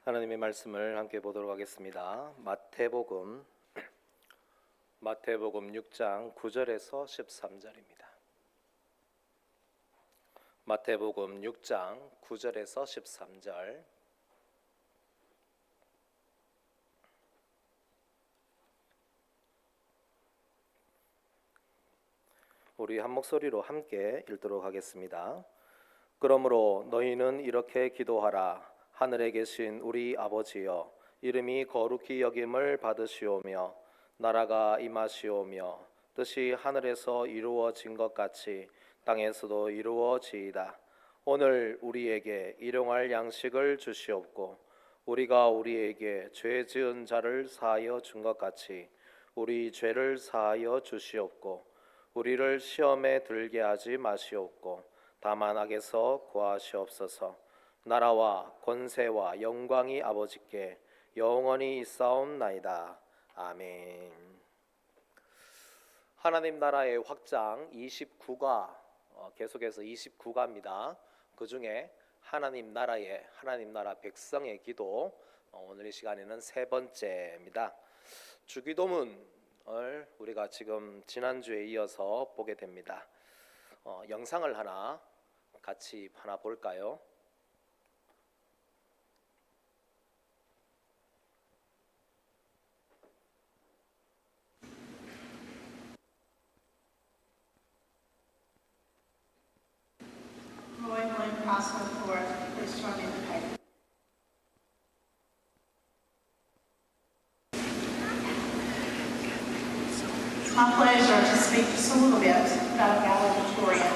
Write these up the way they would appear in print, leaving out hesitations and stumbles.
하나님의 말씀을 함께 보도록 하겠습니다. 마태복음 6장 9절에서 13절입니다. 마태복음 6장 9절에서 13절. 우리 한 목소리로 함께 읽도록 하겠습니다. 그러므로 너희는 이렇게 기도하라. 하늘에 계신 우리 아버지여, 이름이 거룩히 여김을 받으시오며 나라가 임하시오며 뜻이 하늘에서 이루어진 것 같이 땅에서도 이루어지이다. 오늘 우리에게 일용할 양식을 주시옵고 우리가 우리에게 죄 지은 자를 사하여 준 것 같이 우리 죄를 사하여 주시옵고 우리를 시험에 들게 하지 마시옵고 다만 악에서 구하시옵소서. 나라와 권세와 영광이 아버지께 영원히 있사옵나이다. 아멘. 하나님 나라의 확장 29가 계속해서 29가입니다. 그 중에 하나님 나라 백성의 기도, 오늘 이 시간에는 세 번째입니다. 주기도문을 우리가 지금 지난주에 이어서 보게 됩니다. 영상을 같이 볼까요? Pastor for please join me in the paper. It's my pleasure to speak just a little bit about a valedictorian.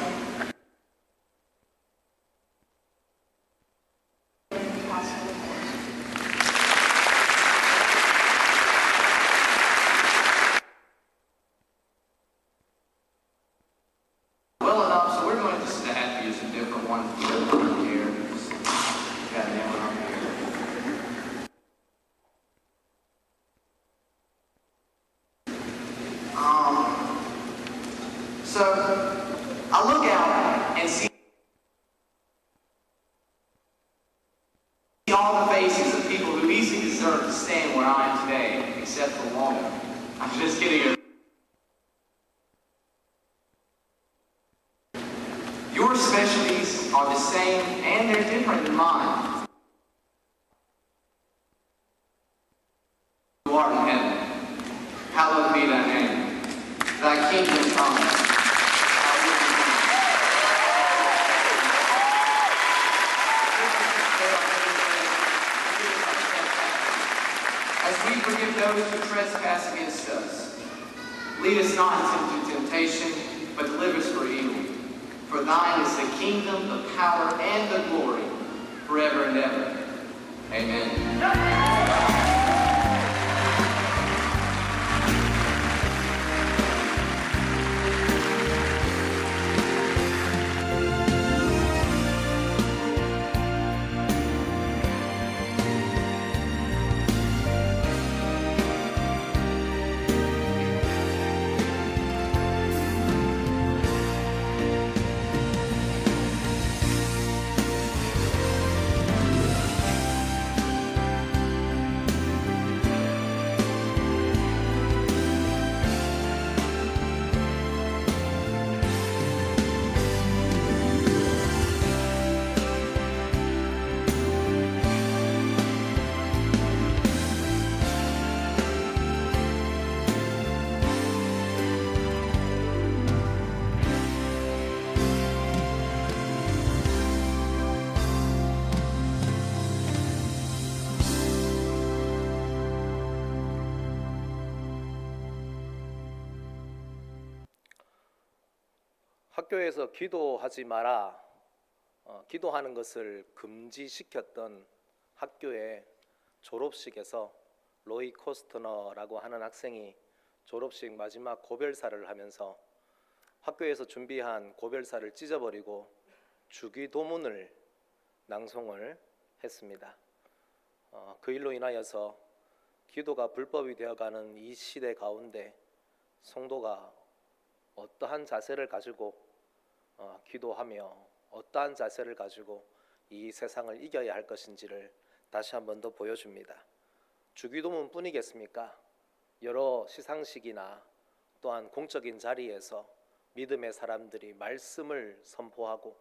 Well enough, so we're going to just have to use a different one here. Got that one on here. So I look out and see all the faces of people who easily deserve to stand where I am today, except for one. I'm just kidding. Your specialties are the same and they're different than mine. You are in heaven. Hallowed be thy name. Thy kingdom come. As we forgive those who trespass against us, lead us not into temptation, but deliver us from evil. For thine is the kingdom, the power, and the glory, forever and ever. Amen. 학교에서 기도하지 마라, 기도하는 것을 금지시켰던 학교의 졸업식에서 로이 코스트너라고 하는 학생이 졸업식 마지막 고별사를 하면서 학교에서 준비한 고별사를 찢어버리고 주기도문을 낭송을 했습니다. 그 일로 인하여서 기도가 불법이 되어가는 이 시대 가운데 성도가 어떠한 자세를 가지고 기도하며 어떠한 자세를 가지고 이 세상을 이겨야 할 것인지를 다시 한 번 더 보여줍니다. 주기도문뿐이겠습니까? 여러 시상식이나 또한 공적인 자리에서 믿음의 사람들이 말씀을 선포하고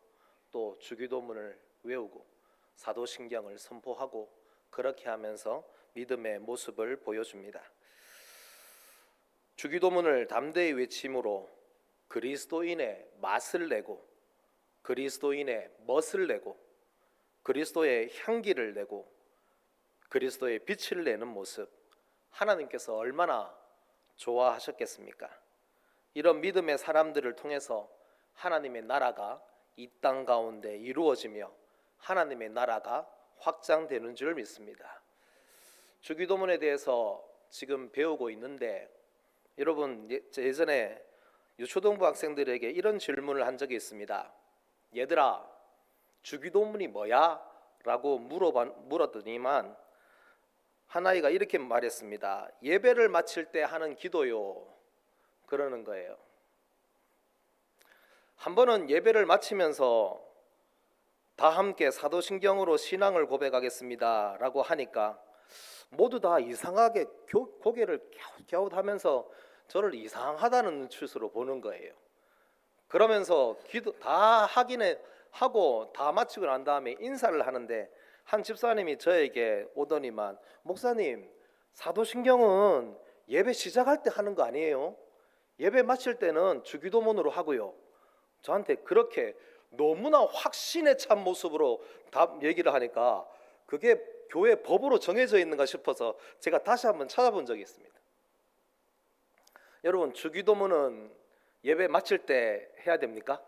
또 주기도문을 외우고 사도신경을 선포하고 그렇게 하면서 믿음의 모습을 보여줍니다. 주기도문을 담대히 외침으로 그리스도인의 맛을 내고 그리스도인의 멋을 내고 그리스도의 향기를 내고 그리스도의 빛을 내는 모습, 하나님께서 얼마나 좋아하셨겠습니까? 이런 믿음의 사람들을 통해서 하나님의 나라가 이 땅 가운데 이루어지며 하나님의 나라가 확장되는 줄 믿습니다. 주기도문에 대해서 지금 배우고 있는데 여러분, 예전에 유초등부 학생들에게 이런 질문을 한 적이 있습니다. 얘들아, 주기도문이 뭐야? 라고 물었더니만 한 아이가 이렇게 말했습니다. 예배를 마칠 때 하는 기도요. 그러는 거예요. 한 번은 예배를 마치면서 다 함께 사도신경으로 신앙을 고백하겠습니다 라고 하니까 모두 다 이상하게 고개를 갸웃갸웃하면서 저를 이상하다는 눈빛으로 보는 거예요. 그러면서 기도 다 하고 다 마치고 난 다음에 인사를 하는데 한 집사님이 저에게 오더니만, 목사님, 사도신경은 예배 시작할 때 하는 거 아니에요? 예배 마칠 때는 주기도문으로 하고요. 저한테 그렇게 너무나 확신에 찬 모습으로 얘기를 하니까 그게 교회 법으로 정해져 있는가 싶어서 제가 다시 한번 찾아본 적이 있습니다. 여러분, 주기도문은 예배 마칠 때 해야 됩니까?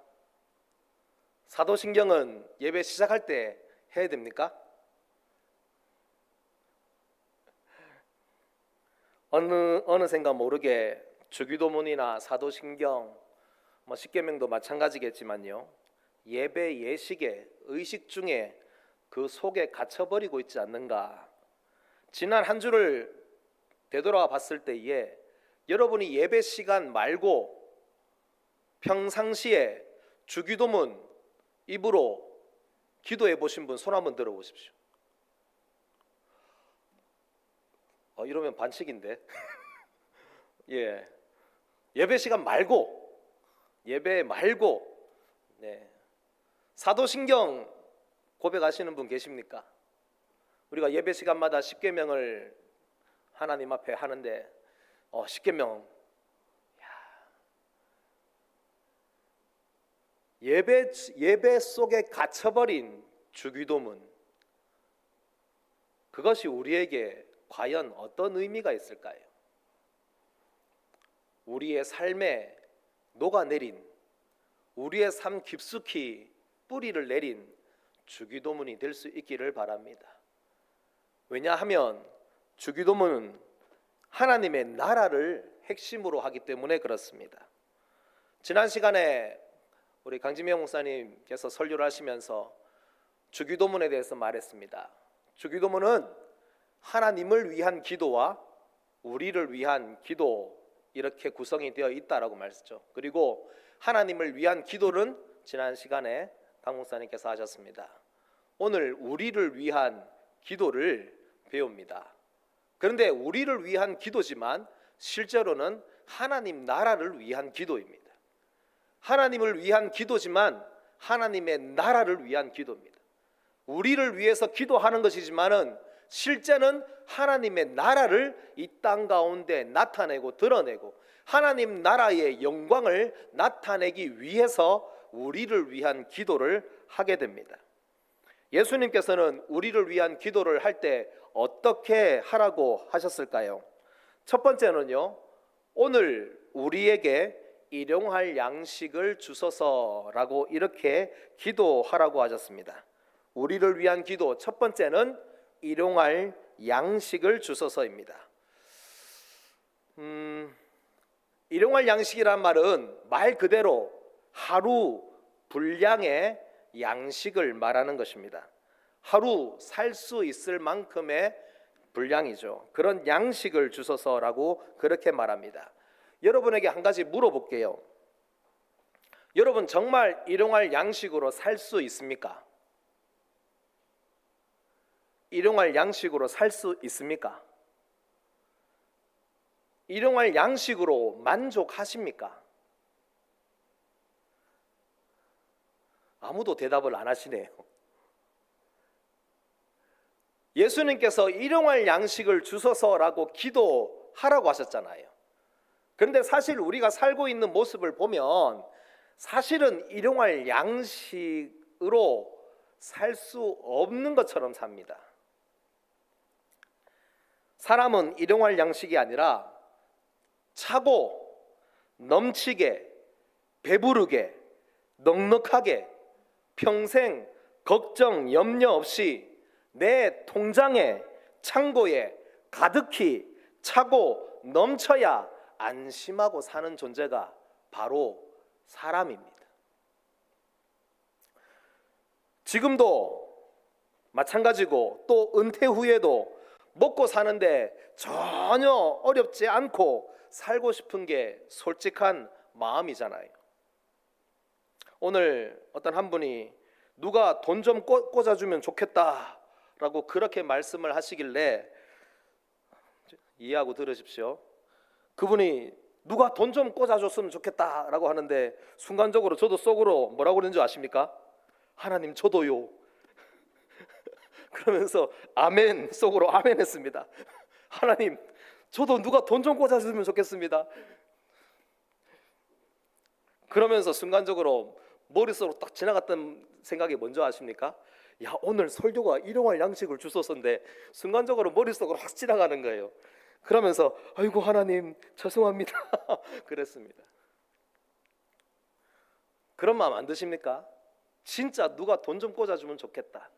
사도신경은 예배 시작할 때 해야 됩니까? 어느샌가 모르게 주기도문이나 사도신경, 십계명도 마찬가지겠지만요, 예배 예식의 의식 중에 그 속에 갇혀버리고 있지 않는가. 지난 한 주를 되돌아 봤을 때에 여러분이 예배 시간 말고 평상시에 주기도문 입으로 기도해 보신 분 손 한번 들어 보십시오. 이러면 반칙인데. 예, 예배 시간 말고 네. 사도신경 고백하시는 분 계십니까? 우리가 예배 시간마다 십계명을 하나님 앞에 하는데 십계명, 예배 속에 갇혀버린 주기도문, 그것이 우리에게 과연 어떤 의미가 있을까요? 우리의 삶에 녹아내린, 우리의 삶 깊숙이 뿌리를 내린 주기도문이 될 수 있기를 바랍니다. 왜냐하면 주기도문은 하나님의 나라를 핵심으로 하기 때문에 그렇습니다. 지난 시간에 우리 강진명 목사님께서 설교를 하시면서 주기도문에 대해서 말했습니다. 주기도문은 하나님을 위한 기도와 우리를 위한 기도, 이렇게 구성이 되어 있다라고 말했죠. 그리고 하나님을 위한 기도는 지난 시간에 강 목사님께서 하셨습니다. 오늘 우리를 위한 기도를 배웁니다. 그런데 우리를 위한 기도지만 실제로는 하나님 나라를 위한 기도입니다. 하나님을 위한 기도지만 하나님의 나라를 위한 기도입니다. 우리를 위해서 기도하는 것이지만은 실제는 하나님의 나라를 이 땅 가운데 나타내고 드러내고 하나님 나라의 영광을 나타내기 위해서 우리를 위한 기도를 하게 됩니다. 예수님께서는 우리를 위한 기도를 할 때 어떻게 하라고 하셨을까요? 첫 번째는요, 오늘 우리에게 일용할 양식을 주소서라고 이렇게 기도하라고 하셨습니다. 우리를 위한 기도 첫 번째는 일용할 양식을 주소서입니다. 일용할 양식이란 말은 말 그대로 하루 분량의 양식을 말하는 것입니다. 하루 살 수 있을 만큼의 분량이죠. 그런 양식을 주소서라고 그렇게 말합니다. 여러분에게 한 가지 물어볼게요. 여러분 정말 일용할 양식으로 살 수 있습니까? 일용할 양식으로 살 수 있습니까? 일용할 양식으로 만족하십니까? 아무도 대답을 안 하시네요. 예수님께서 일용할 양식을 주소서라고 기도하라고 하셨잖아요. 그런데 사실 우리가 살고 있는 모습을 보면 사실은 일용할 양식으로 살 수 없는 것처럼 삽니다. 사람은 일용할 양식이 아니라 차고 넘치게 배부르게 넉넉하게 평생 걱정 염려 없이 내 통장에 창고에 가득히 차고 넘쳐야 안심하고 사는 존재가 바로 사람입니다. 지금도 마찬가지고 또 은퇴 후에도 먹고 사는데 전혀 어렵지 않고 살고 싶은 게 솔직한 마음이잖아요. 오늘 어떤 한 분이 누가 돈 좀 꽂아주면 좋겠다라고 그렇게 말씀을 하시길래 이해하고 들으십시오. 그분이 누가 돈 좀 꽂아줬으면 좋겠다라고 하는데 순간적으로 저도 속으로 뭐라고 그러는 줄 아십니까? 하나님 저도요. 그러면서 아멘 속으로 아멘 했습니다. 하나님 저도 누가 돈 좀 꽂아주면 좋겠습니다. 그러면서 순간적으로 머릿속으로 딱 지나갔던 생각이 뭔지 아십니까? 야 오늘 설교가 일용할 양식을 주소서인데 순간적으로 머릿속으로 확 지나가는 거예요. 그러면서 아이고 하나님 죄송합니다. 그랬습니다. 그런 마음 안 드십니까? 진짜 누가 돈 좀 꽂아주면 좋겠다.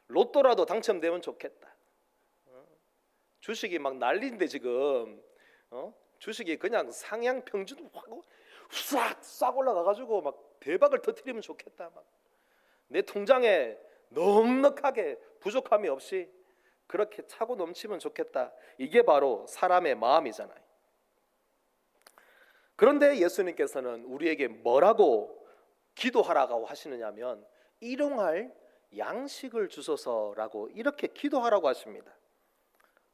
로또라도 당첨되면 좋겠다. 주식이 막 난리인데 지금 주식이 그냥 상향 평균 싹 올라가가지고 막 대박을 터뜨리면 좋겠다. 막 내 통장에 넉넉하게 부족함이 없이 그렇게 차고 넘치면 좋겠다. 이게 바로 사람의 마음이잖아요. 그런데 예수님께서는 우리에게 뭐라고 기도하라고 하시느냐면 일용할 양식을 주소서라고 이렇게 기도하라고 하십니다.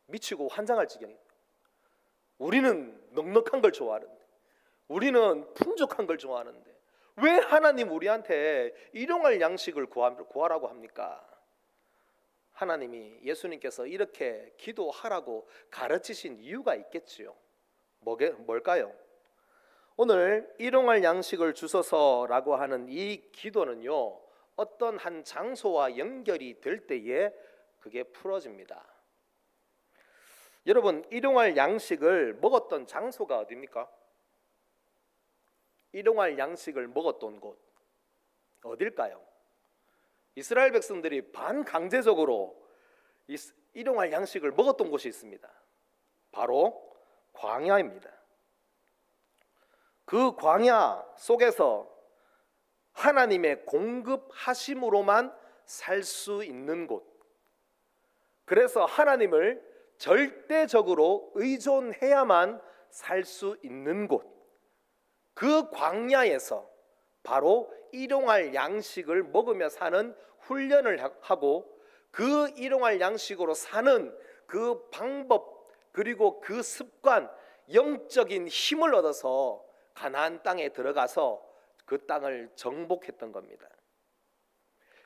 미치고 환장할 지경입니다. 우리는 넉넉한 걸 좋아하는데, 우리는 풍족한 걸 좋아하는데 왜 하나님 우리한테 일용할 양식을 구하라고 합니까? 하나님이 예수님께서 이렇게 기도하라고 가르치신 이유가 있겠지요. 뭘까요? 오늘 일용할 양식을 주소서라고 하는 이 기도는요, 어떤 한 장소와 연결이 될 때에 그게 풀어집니다. 여러분, 일용할 양식을 먹었던 장소가 어디입니까? 일용할 양식을 먹었던 곳 어딜까요? 이스라엘 백성들이 반강제적으로 일용할 양식을 먹었던 곳이 있습니다. 바로 광야입니다. 그 광야 속에서 하나님의 공급하심으로만 살 수 있는 곳, 그래서 하나님을 절대적으로 의존해야만 살 수 있는 곳, 그 광야에서 바로 일용할 양식을 먹으며 사는 훈련을 하고 그 일용할 양식으로 사는 그 방법 그리고 그 습관, 영적인 힘을 얻어서 가나안 땅에 들어가서 그 땅을 정복했던 겁니다.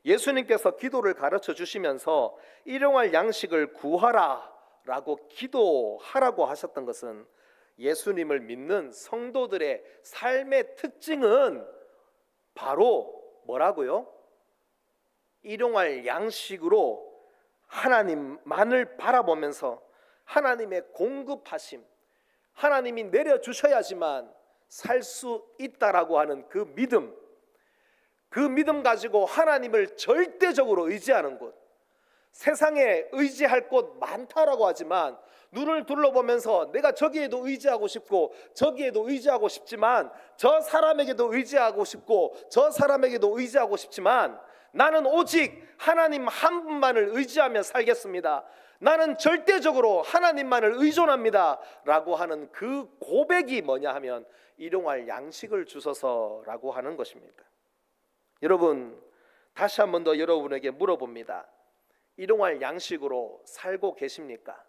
예수님께서 기도를 가르쳐 주시면서 일용할 양식을 구하라라고 기도하라고 하셨던 것은 예수님을 믿는 성도들의 삶의 특징은 바로 뭐라고요? 일용할 양식으로 하나님만을 바라보면서 하나님의 공급하심, 하나님이 내려주셔야지만 살 수 있다라고 하는 그 믿음 가지고 하나님을 절대적으로 의지하는 곳. 세상에 의지할 곳 많다라고 하지만 눈을 둘러보면서 내가 저기에도 의지하고 싶고 저기에도 의지하고 싶지만 저 사람에게도 의지하고 싶고 저 사람에게도 의지하고 싶지만 나는 오직 하나님 한 분만을 의지하며 살겠습니다. 나는 절대적으로 하나님만을 의존합니다 라고 하는 그 고백이 뭐냐 하면 일용할 양식을 주소서라고 하는 것입니다. 여러분, 다시 한 번 더 여러분에게 물어봅니다. 일용할 양식으로 살고 계십니까?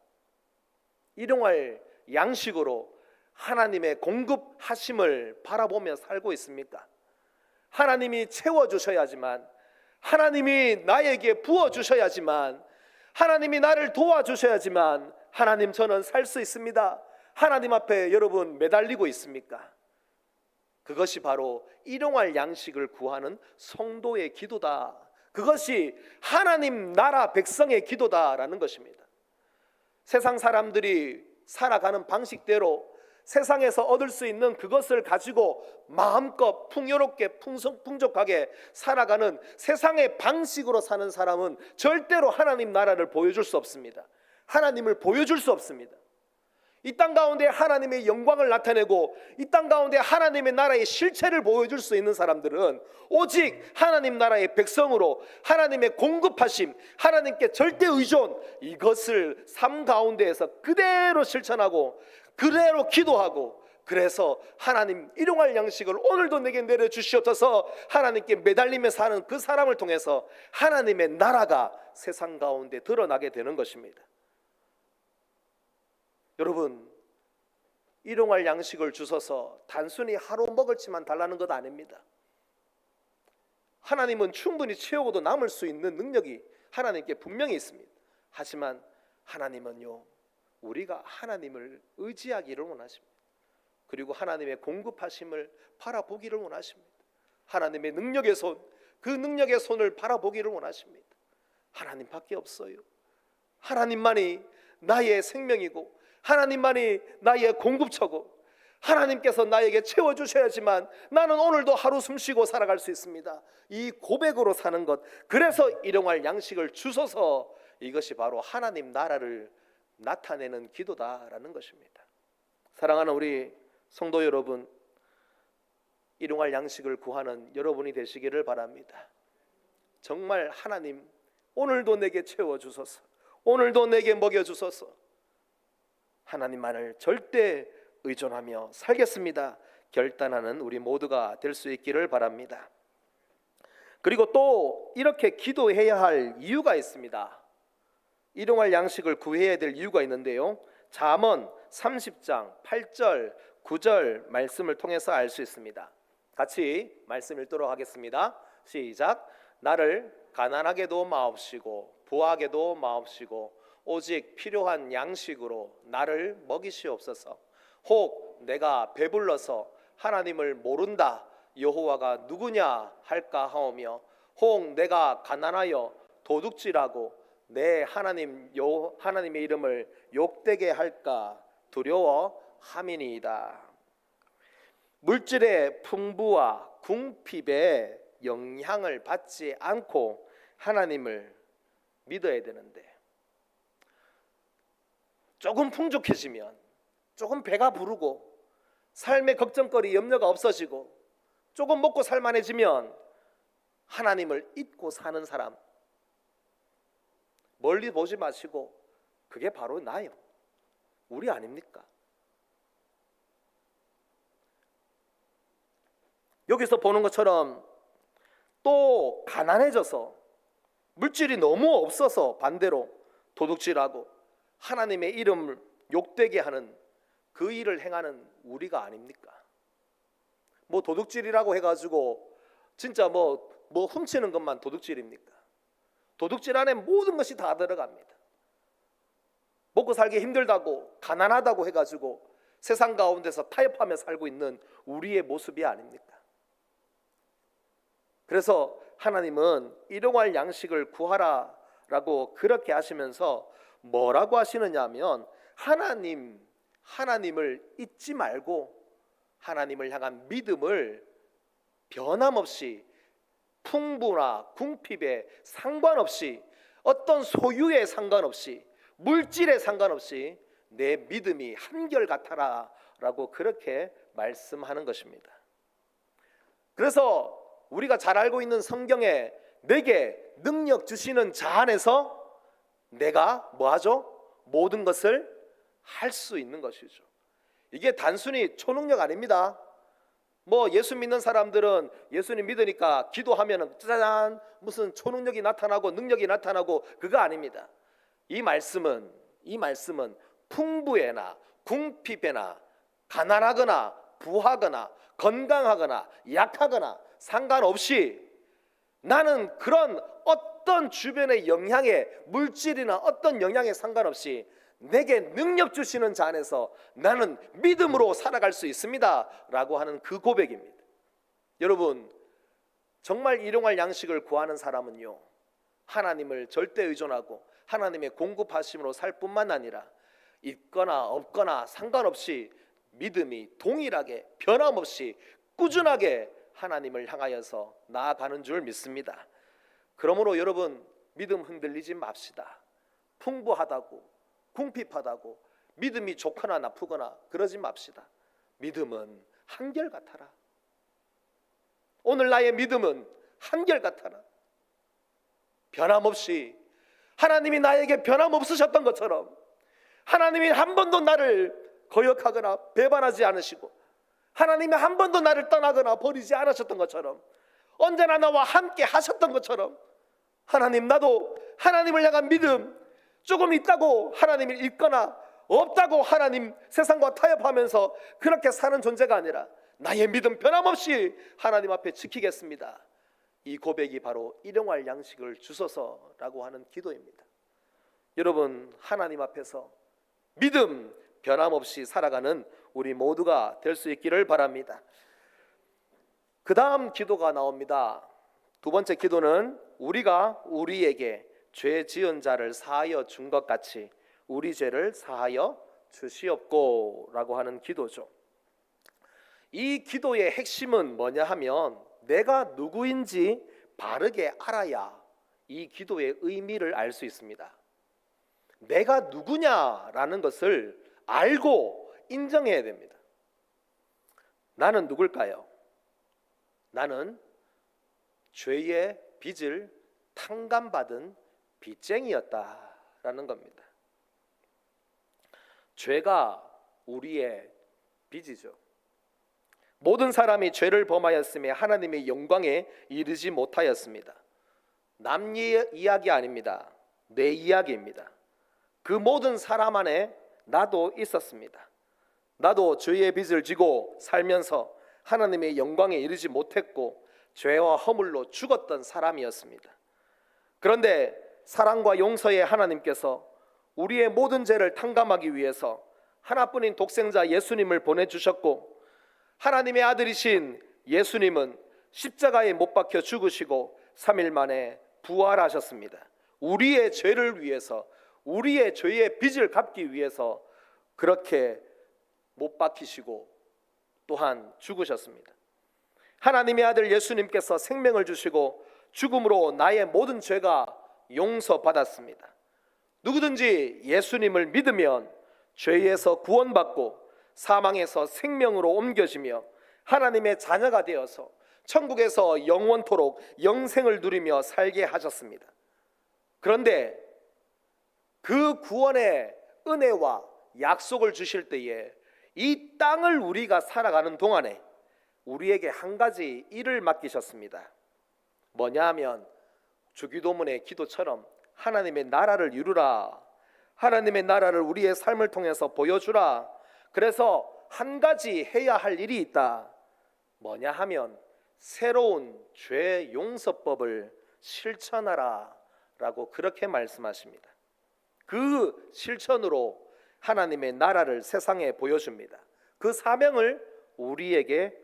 일용할 양식으로 하나님의 공급하심을 바라보며 살고 있습니까? 하나님이 채워주셔야지만, 하나님이 나에게 부어주셔야지만, 하나님이 나를 도와주셔야지만 하나님 저는 살 수 있습니다. 하나님 앞에 여러분 매달리고 있습니까? 그것이 바로 일용할 양식을 구하는 성도의 기도다. 그것이 하나님 나라 백성의 기도다라는 것입니다. 세상 사람들이 살아가는 방식대로 세상에서 얻을 수 있는 그것을 가지고 마음껏 풍요롭게 풍족하게 살아가는 세상의 방식으로 사는 사람은 절대로 하나님 나라를 보여줄 수 없습니다. 하나님을 보여줄 수 없습니다. 이 땅 가운데 하나님의 영광을 나타내고 이 땅 가운데 하나님의 나라의 실체를 보여줄 수 있는 사람들은 오직 하나님 나라의 백성으로 하나님의 공급하심, 하나님께 절대 의존, 이것을 삶 가운데에서 그대로 실천하고 그대로 기도하고, 그래서 하나님 일용할 양식을 오늘도 내게 내려주시옵소서 하나님께 매달리며 사는 그 사람을 통해서 하나님의 나라가 세상 가운데 드러나게 되는 것입니다. 여러분, 일용할 양식을 주셔서 단순히 하루 먹을지만 달라는 것 아닙니다. 하나님은 충분히 채우고도 남을 수 있는 능력이 하나님께 분명히 있습니다. 하지만 하나님은요, 우리가 하나님을 의지하기를 원하십니다. 그리고 하나님의 공급하심을 바라보기를 원하십니다. 하나님의 능력의 손, 그 능력의 손을 바라보기를 원하십니다. 하나님밖에 없어요. 하나님만이 나의 생명이고 하나님만이 나의 공급처고 하나님께서 나에게 채워주셔야지만 나는 오늘도 하루 숨쉬고 살아갈 수 있습니다. 이 고백으로 사는 것, 그래서 일용할 양식을 주소서, 이것이 바로 하나님 나라를 나타내는 기도다라는 것입니다. 사랑하는 우리 성도 여러분, 일용할 양식을 구하는 여러분이 되시기를 바랍니다. 정말 하나님 오늘도 내게 채워주소서, 오늘도 내게 먹여주소서, 하나님만을 절대 의존하며 살겠습니다 결단하는 우리 모두가 될 수 있기를 바랍니다. 그리고 또 이렇게 기도해야 할 이유가 있습니다. 일용할 양식을 구해야 될 이유가 있는데요, 잠언 30장 8절 9절 말씀을 통해서 알 수 있습니다. 같이 말씀 읽도록 하겠습니다. 시작. 나를 가난하게도 마옵시고 부하게도 마옵시고 오직 필요한 양식으로 나를 먹이시옵소서. 혹 내가 배불러서 하나님을 모른다 여호와가 누구냐 할까 하오며, 혹 내가 가난하여 도둑질하고 내 하나님의 이름을 욕되게 할까 두려워함이니이다. 물질의 풍부와 궁핍의 영향을 받지 않고 하나님을 믿어야 되는데, 조금 풍족해지면, 조금 배가 부르고 삶의 걱정거리 염려가 없어지고 조금 먹고 살만해지면 하나님을 잊고 사는 사람, 멀리 보지 마시고 그게 바로 나요. 우리 아닙니까? 여기서 보는 것처럼 또 가난해져서 물질이 너무 없어서 반대로 도둑질하고 하나님의 이름을 욕되게 하는 그 일을 행하는 우리가 아닙니까? 뭐 도둑질이라고 해가지고 진짜 뭐 훔치는 것만 도둑질입니까? 도둑질 안에 모든 것이 다 들어갑니다. 먹고 살기 힘들다고 가난하다고 해가지고 세상 가운데서 타협하며 살고 있는 우리의 모습이 아닙니까? 그래서 하나님은 일용할 양식을 구하라라고 그렇게 하시면서 뭐라고 하시느냐 하면, 하나님을 잊지 말고 하나님을 향한 믿음을 변함없이 풍부나 궁핍에 상관없이, 어떤 소유에 상관없이, 물질에 상관없이 내 믿음이 한결같아라 라고 그렇게 말씀하는 것입니다. 그래서 우리가 잘 알고 있는 성경에 내게 능력 주시는 자 안에서 내가 뭐하죠? 모든 것을 할 수 있는 것이죠. 이게 단순히 초능력 아닙니다. 뭐 예수 믿는 사람들은 예수님 믿으니까 기도하면은 짜잔 무슨 초능력이 나타나고 능력이 나타나고 그거 아닙니다. 이 말씀은 풍부에나 궁핍에나 가난하거나 부하거나 건강하거나 약하거나 상관없이 나는 그런 어떤 주변의 영향에 물질이나 어떤 영향에 상관없이 내게 능력 주시는 자 안에서 나는 믿음으로 살아갈 수 있습니다 라고 하는 그 고백입니다. 여러분, 정말 일용할 양식을 구하는 사람은요, 하나님을 절대 의존하고 하나님의 공급하심으로 살 뿐만 아니라 있거나 없거나 상관없이 믿음이 동일하게 변함없이 꾸준하게 하나님을 향하여서 나아가는 줄 믿습니다. 그러므로 여러분, 믿음 흔들리지 맙시다. 풍부하다고 궁핍하다고 믿음이 좋거나 나쁘거나 그러지 맙시다. 믿음은 한결같아라. 오늘 나의 믿음은 한결같아라. 변함없이 하나님이 나에게 변함없으셨던 것처럼 하나님이 한 번도 나를 거역하거나 배반하지 않으시고 하나님이 한 번도 나를 떠나거나 버리지 않으셨던 것처럼 언제나 나와 함께 하셨던 것처럼 하나님, 나도 하나님을 향한 믿음 조금 있다고 하나님을 잊거나 없다고 하나님 세상과 타협하면서 그렇게 사는 존재가 아니라 나의 믿음 변함없이 하나님 앞에 지키겠습니다. 이 고백이 바로 일용할 양식을 주소서라고 하는 기도입니다. 여러분, 하나님 앞에서 믿음 변함없이 살아가는 우리 모두가 될 수 있기를 바랍니다. 그 다음 기도가 나옵니다. 두 번째 기도는 우리가 우리에게 죄 지은 자를 사하여 준 것 같이 우리 죄를 사하여 주시옵고 라고 하는 기도죠. 이 기도의 핵심은 뭐냐 하면 내가 누구인지 바르게 알아야 이 기도의 의미를 알 수 있습니다. 내가 누구냐라는 것을 알고 인정해야 됩니다. 나는 누굴까요? 나는 죄의 빚을 탕감받은 빚쟁이였다라는 겁니다. 죄가 우리의 빚이죠. 모든 사람이 죄를 범하였음에 하나님의 영광에 이르지 못하였습니다. 남 이야기 아닙니다. 내 이야기입니다. 그 모든 사람 안에 나도 있었습니다. 나도 죄의 빚을 지고 살면서 하나님의 영광에 이르지 못했고 죄와 허물로 죽었던 사람이었습니다. 그런데 사랑과 용서의 하나님께서 우리의 모든 죄를 탕감하기 위해서 하나뿐인 독생자 예수님을 보내주셨고 하나님의 아들이신 예수님은 십자가에 못 박혀 죽으시고 3일 만에 부활하셨습니다. 우리의 죄를 위해서, 우리의 죄의 빚을 갚기 위해서 그렇게 못 박히시고 또한 죽으셨습니다. 하나님의 아들 예수님께서 생명을 주시고 죽음으로 나의 모든 죄가 용서받았습니다. 누구든지 예수님을 믿으면 죄에서 구원받고 사망에서 생명으로 옮겨지며 하나님의 자녀가 되어서 천국에서 영원토록 영생을 누리며 살게 하셨습니다. 그런데 그 구원의 은혜와 약속을 주실 때에 이 땅을 우리가 살아가는 동안에 우리에게 한 가지 일을 맡기셨습니다. 뭐냐 하면 주기도문의 기도처럼 하나님의 나라를 이루라, 하나님의 나라를 우리의 삶을 통해서 보여주라. 그래서 한 가지 해야 할 일이 있다. 뭐냐 하면 새로운 죄 용서법을 실천하라 라고 그렇게 말씀하십니다. 그 실천으로 하나님의 나라를 세상에 보여줍니다. 그 사명을 우리에게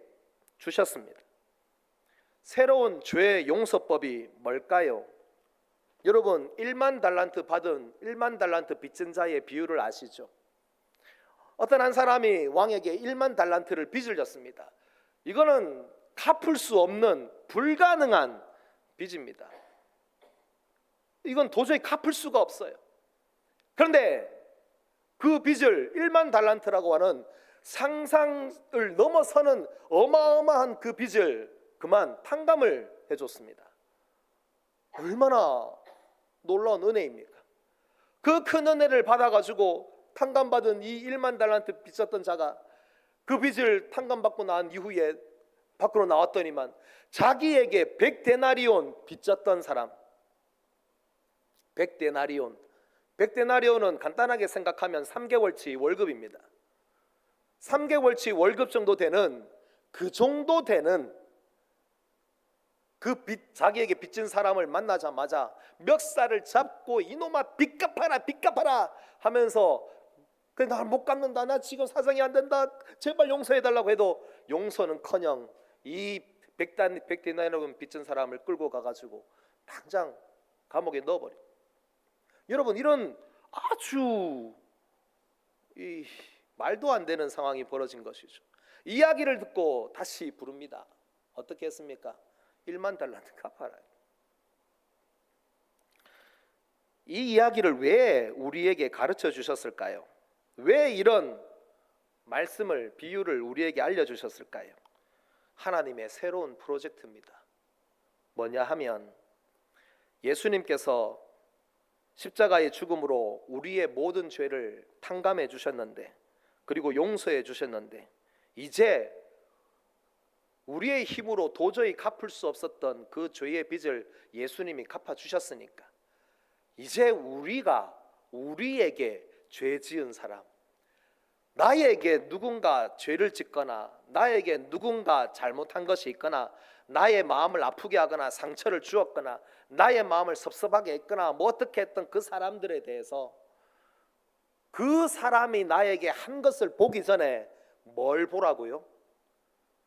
주셨습니다. 새로운 죄 용서법이 뭘까요? 여러분, 1만 달란트 받은 1만 달란트 빚진 자의 비유를 아시죠? 어떤 한 사람이 왕에게 1만 달란트를 빚을 졌습니다. 이거는 갚을 수 없는 불가능한 빚입니다. 이건 도저히 갚을 수가 없어요. 그런데 그 빚을 1만 달란트라고 하는 상상을 넘어서는 어마어마한 그 빚을 그만 탕감을 해줬습니다. 얼마나 놀라운 은혜입니까? 그 큰 은혜를 받아가지고 탕감받은 이 1만 달란트 빚졌던 자가 그 빚을 탕감받고 난 이후에 밖으로 나왔더니만 자기에게 100데나리온 빚졌던 사람, 100데나리온은 간단하게 생각하면 3개월치 월급입니다. 3개월치 월급 정도 되는, 그 정도 되는 그 빚, 자기에게 빚진 사람을 만나자마자 멱살을 잡고 이놈아 빚 갚아라 하면서, 그래 나 못 갚는다, 나 지금 사정이 안 된다, 제발 용서해달라고 해도 용서는커녕 이 100데나리온 빚진 사람을 끌고 가가지고 당장 감옥에 넣어버려. 여러분, 이런 아주 말도 안 되는 상황이 벌어진 것이죠. 이야기를 듣고 다시 부릅니다. 어떻게 했습니까? 1만 달란트 갚아라. 이 이야기를 왜 우리에게 가르쳐 주셨을까요? 왜 이런 말씀을, 비유를 우리에게 알려주셨을까요? 하나님의 새로운 프로젝트입니다. 뭐냐 하면, 예수님께서 십자가의 죽음으로 우리의 모든 죄를 탕감해 주셨는데, 그리고 용서해 주셨는데, 이제 우리의 힘으로 도저히 갚을 수 없었던 그 죄의 빚을 예수님이 갚아 주셨으니까, 이제 우리에게 죄 지은 사람, 나에게 누군가 죄를 짓거나 나에게 누군가 잘못한 것이 있거나 나의 마음을 아프게 하거나 상처를 주었거나 나의 마음을 섭섭하게 했거나 뭐 어떻게 했던 그 사람들에 대해서, 그 사람이 나에게 한 것을 보기 전에 뭘 보라고요?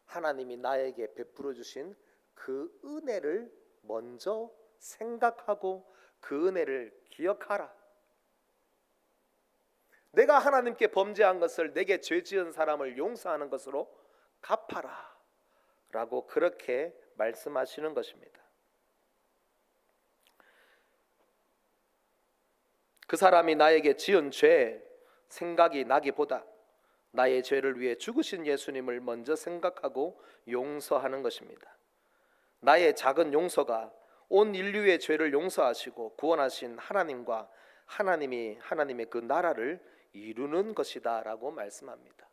하나님이 나에게 베풀어 주신 그 은혜를 먼저 생각하고 그 은혜를 기억하라. 내가 하나님께 범죄한 것을, 내게 죄 지은 사람을 용서하는 것으로 갚아라 라고 그렇게 말씀하시는 것입니다. 그 사람이 나에게 지은 죄 생각이 나기보다 나의 죄를 위해 죽으신 예수님을 먼저 생각하고 용서하는 것입니다. 나의 작은 용서가 온 인류의 죄를 용서하시고 구원하신 하나님과 하나님의 그 나라를 이루는 것이다 라고 말씀합니다.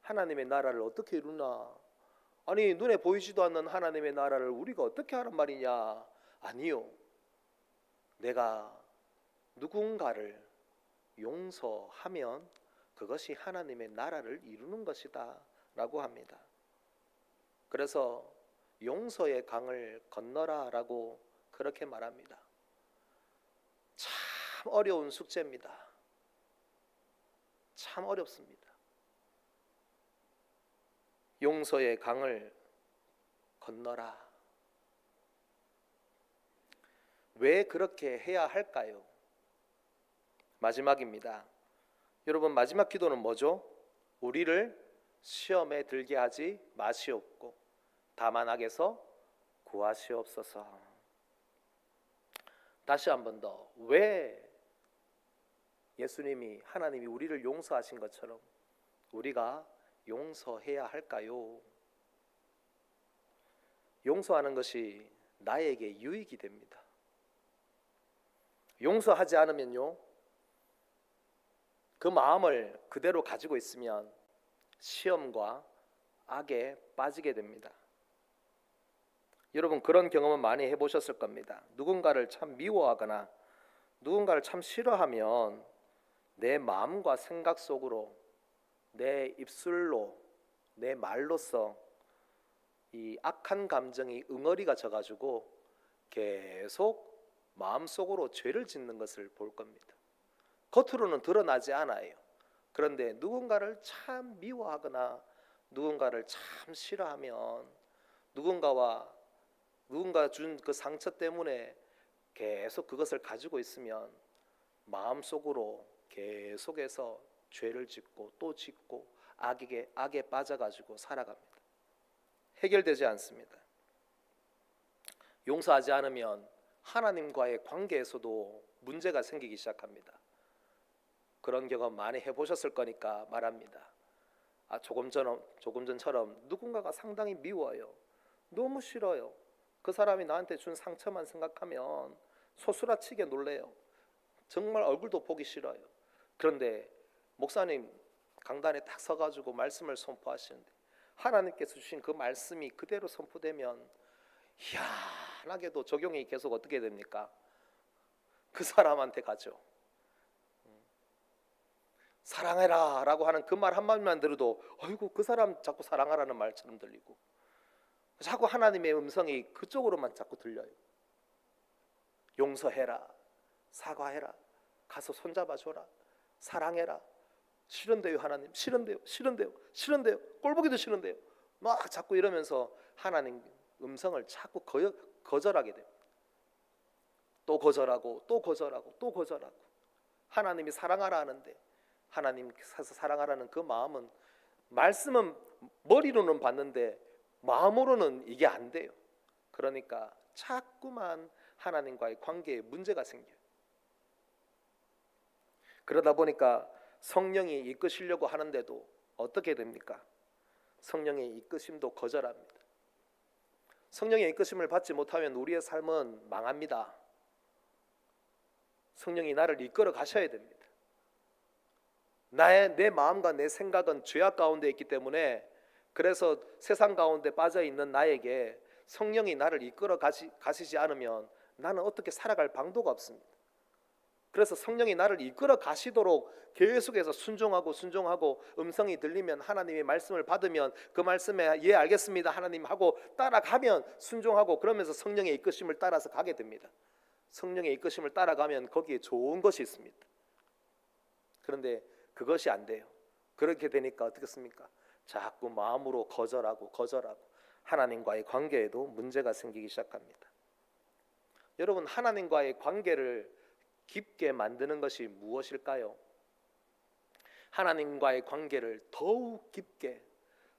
하나님의 나라를 어떻게 이루나? 아니, 눈에 보이지도 않는 하나님의 나라를 우리가 어떻게 하란 말이냐? 아니요, 내가 누군가를 용서하면 그것이 하나님의 나라를 이루는 것이다 라고 합니다. 그래서 용서의 강을 건너라 라고 그렇게 말합니다. 참 어려운 숙제입니다. 참 어렵습니다. 용서의 강을 건너라. 왜 그렇게 해야 할까요? 마지막입니다. 여러분, 마지막 기도는 뭐죠? 우리를 시험에 들게 하지 마시옵고 다만 악에서 구하시옵소서. 다시 한 번 더, 왜 예수님이, 하나님이 우리를 용서하신 것처럼 우리가 용서해야 할까요? 용서하는 것이 나에게 유익이 됩니다. 용서하지 않으면요, 그 마음을 그대로 가지고 있으면 시험과 악에 빠지게 됩니다. 여러분, 그런 경험은 많이 해보셨을 겁니다. 누군가를 참 미워하거나 누군가를 참 싫어하면 내 마음과 생각 속으로, 내 입술로, 내 말로써 이 악한 감정이 응어리가 져가지고 계속 마음속으로 죄를 짓는 것을 볼 겁니다. 겉으로는 드러나지 않아요. 그런데 누군가를 참 미워하거나 누군가를 참 싫어하면 누군가 준 그 상처 때문에 계속 그것을 가지고 있으면 마음속으로 계속해서 죄를 짓고 또 짓고 악에 빠져가지고 살아갑니다. 해결되지 않습니다. 용서하지 않으면 하나님과의 관계에서도 문제가 생기기 시작합니다. 그런 경험 많이 해보셨을 거니까 말합니다. 조금 전처럼 누군가가 상당히 미워요. 너무 싫어요. 그 사람이 나한테 준 상처만 생각하면 소스라치게 놀래요. 정말 얼굴도 보기 싫어요. 그런데 목사님 강단에 딱 서가지고 말씀을 선포하시는데 하나님께서 주신 그 말씀이 그대로 선포되면 희한하게도 적용이 계속 어떻게 됩니까? 그 사람한테 가죠. 사랑해라 라고 하는 그 말 한마디만 들어도 아이고 그 사람 자꾸 사랑하라는 말처럼 들리고, 자꾸 하나님의 음성이 그쪽으로만 자꾸 들려요. 용서해라, 사과해라, 가서 손잡아줘라, 사랑해라. 싫은데요 하나님, 싫은데요, 싫은데요, 싫은데요, 꼴보기도 싫은데요, 막 자꾸 이러면서 하나님 음성을 자꾸 거절하게 됩니다. 또 거절하고 또 거절하고 또 거절하고. 하나님이 사랑하라 하는데 하나님께서 사랑하라는 그 마음은, 말씀은 머리로는 봤는데 마음으로는 이게 안 돼요. 그러니까 자꾸만 하나님과의 관계에 문제가 생겨요. 그러다 보니까 성령이 이끄시려고 하는데도 어떻게 됩니까? 성령의 이끄심도 거절합니다. 성령의 이끄심을 받지 못하면 우리의 삶은 망합니다. 성령이 나를 이끌어 가셔야 됩니다. 내 마음과 내 생각은 죄악 가운데 있기 때문에, 그래서 세상 가운데 빠져 있는 나에게 성령이 나를 이끌어 가시지 않으면 나는 어떻게 살아갈 방도가 없습니다. 그래서 성령이 나를 이끌어 가시도록 계속해서 순종하고 음성이 들리면, 하나님의 말씀을 받으면 그 말씀에 예 알겠습니다 하나님 하고 따라가면 순종하고, 그러면서 성령의 이끄심을 따라서 가게 됩니다. 성령의 이끄심을 따라가면 거기에 좋은 것이 있습니다. 그런데 그것이 안 돼요. 그렇게 되니까 어떻겠습니까? 자꾸 마음으로 거절하고 하나님과의 관계에도 문제가 생기기 시작합니다. 여러분, 하나님과의 관계를 깊게 만드는 것이 무엇일까요? 하나님과의 관계를 더욱 깊게,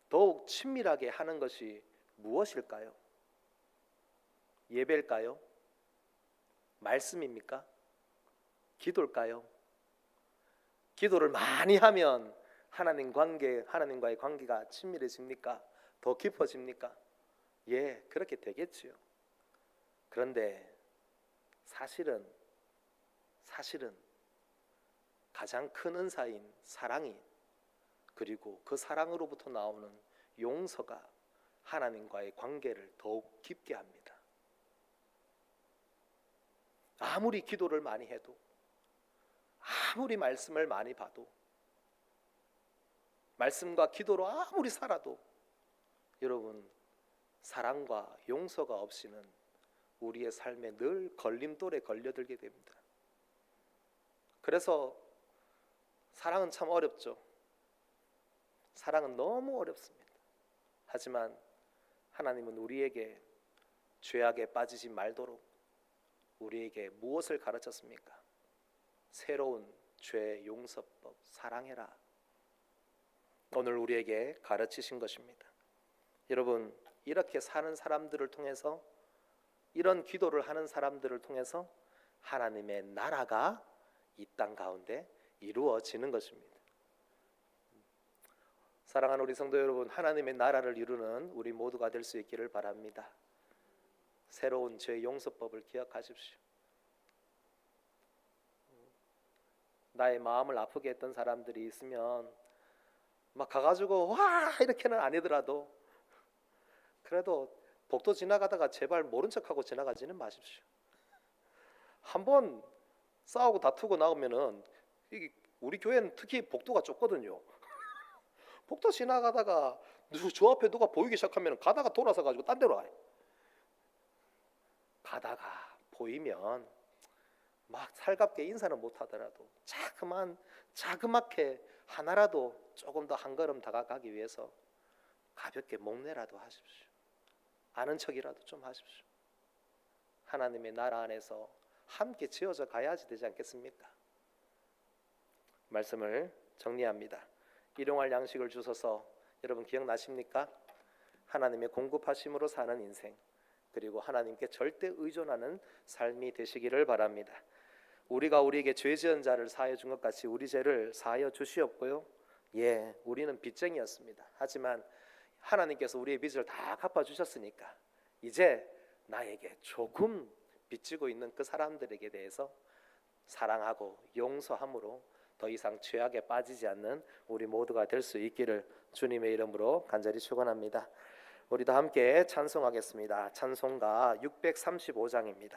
더욱 친밀하게 하는 것이 무엇일까요? 예배일까요? 말씀입니까? 기도일까요? 기도를 많이 하면 하나님과의 관계가 친밀해집니까? 더 깊어집니까? 예, 그렇게 되겠지요. 그런데 사실은 가장 큰 은사인 사랑이, 그리고 그 사랑으로부터 나오는 용서가 하나님과의 관계를 더욱 깊게 합니다. 아무리 기도를 많이 해도, 아무리 말씀을 많이 봐도, 말씀과 기도로 아무리 살아도, 여러분, 사랑과 용서가 없이는 우리의 삶에 늘 걸림돌에 걸려들게 됩니다. 그래서 사랑은 참 어렵죠. 사랑은 너무 어렵습니다. 하지만 하나님은 우리에게 죄악에 빠지지 말도록 우리에게 무엇을 가르쳤습니까? 새로운 죄 용서법, 사랑해라. 오늘 우리에게 가르치신 것입니다. 여러분, 이렇게 사는 사람들을 통해서, 이런 기도를 하는 사람들을 통해서 하나님의 나라가 이 땅 가운데 이루어지는 것입니다. 사랑하는 우리 성도 여러분, 하나님의 나라를 이루는 우리 모두가 될 수 있기를 바랍니다. 새로운 죄 용서법을 기억하십시오. 나의 마음을 아프게 했던 사람들이 있으면 막 가가지고 와 이렇게는 아니더라도, 그래도 복도 지나가다가 제발 모른 척하고 지나가지는 마십시오. 한번 싸우고 다투고 나오면은, 우리 교회는 특히 복도가 좁거든요. 복도 지나가다가 저 앞에 누가 보이기 시작하면 가다가 돌아서 가지고 딴 데로 가요. 가다가 보이면 막 살갑게 인사는 못 하더라도 자그맣게 하나라도 조금 더 한 걸음 다가가기 위해서 가볍게 목례라도 하십시오. 아는 척이라도 좀 하십시오. 하나님의 나라 안에서 함께 지어져 가야지 되지 않겠습니까? 말씀을 정리합니다. 일용할 양식을 주소서. 여러분 기억나십니까? 하나님의 공급하심으로 사는 인생, 그리고 하나님께 절대 의존하는 삶이 되시기를 바랍니다. 우리가 우리에게 죄 지은 자를 사하여 준 것 같이 우리 죄를 사하여 주시옵고요. 예, 우리는 빚쟁이였습니다. 하지만 하나님께서 우리의 빚을 다 갚아주셨으니까 이제 나에게 조금 빚지고 있는 그 사람들에게 대해서 사랑하고 용서함으로 더 이상 죄악에 빠지지 않는 우리 모두가 될 수 있기를 주님의 이름으로 간절히 축원합니다. 우리 다 함께 찬송하겠습니다. 찬송가 635장입니다.